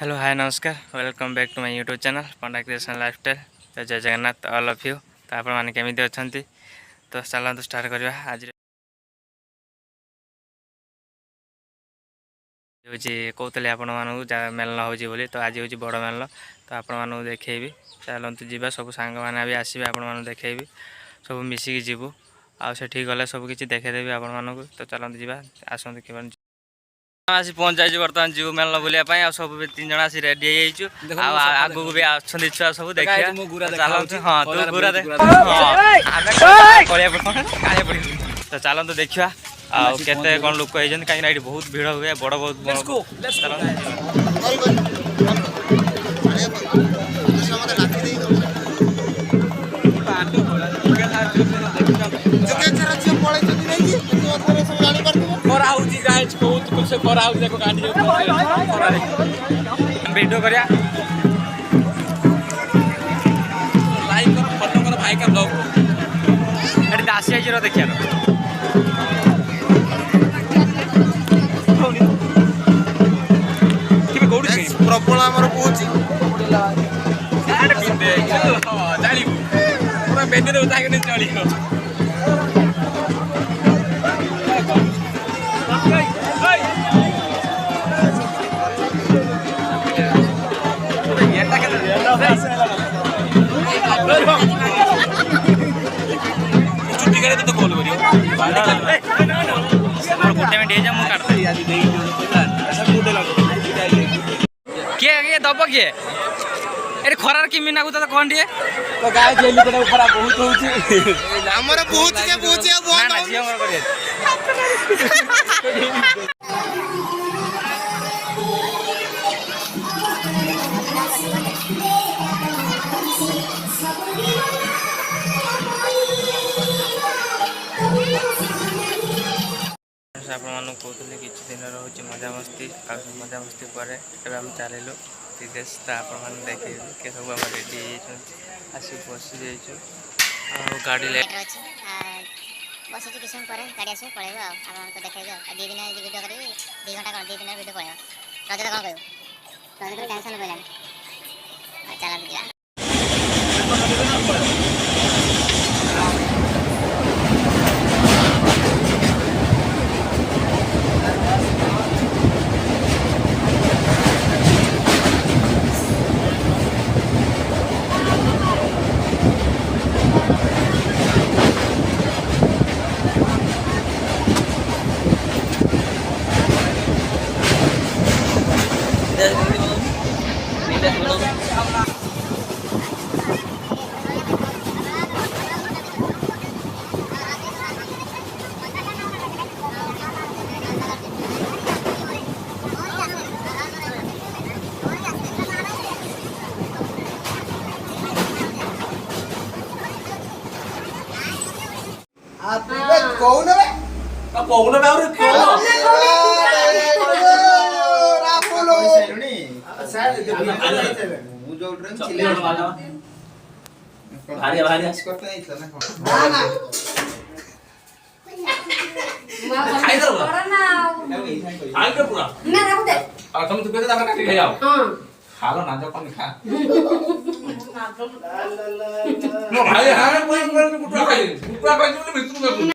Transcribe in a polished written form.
Hello hi नमस्कार welcome back to my YouTube channel Panda creation lifestyle. तो जय Jagannath all of you. तो आपण मैंने केमी अच्छा तो चलते स्टार्ट करवा। आज हूँ कहते आपण मानक मेलन हो तो आज हूँ बड़ मेलन। तो आपण मानक देखी चलते जा सब सांग मैंने भी आसवे आपण देखी सब मिसिकी जीवु आठी गले सबकि देखेदेवी आपण मानक। तो चलते जा आसत कि आसी पहुँच जाइए बर्तमान जीव मेलन बुलाया सब तीन जन आसी रेडी आग को भी अच्छे छुआ सब देखिए चलते। हाँ तू गुरा दे तो चलते देखा आते कौन लोक कहीं बहुत भिड़ हुए बड़ बहुत वीडियो करिया लाइक कर फॉलो कर भाई का ब्लॉग एडी दासी आइजरो देखिया किबे गोडी प्रबल हमर पहुंची आडे बिंदे जानी पूरा बेंदे उठा के चली तो कॉल करियो गोटे मिनट जा मु काट किए दब किए ए खरार कि मीना को तो कौन दिए तो गाय जेली के ऊपर बहुत होउची हमर बहुत के पूछे बहुत ना जी हमर करिए आपको कहते किसी दिन रोचे मजा मस्ती मजा मस्ती पर आम चलू विदेश। तो आप देखे के सब आम रेडी आसी बसी जाइए गाड़ी ले बस किसी समय गाड़ी आस पड़े आपको देखे दी दिन वीडियो करी 2 घंटा कौन 2 दिन वीडियो पड़े रज कौन कह रज टेंशन पड़ानी चला कौन में और रापोलो वो जो ड्रम चिले वाला भारी भारी करते नहीं था ना ना खाई दो ना आई के पूरा ना रख दे और तुम चुपके से दाना काट के जाओ हां खा लो ना जो कौन खा नो भाई हां कोई पूरा खाई पूरा खाई बोले मित्र में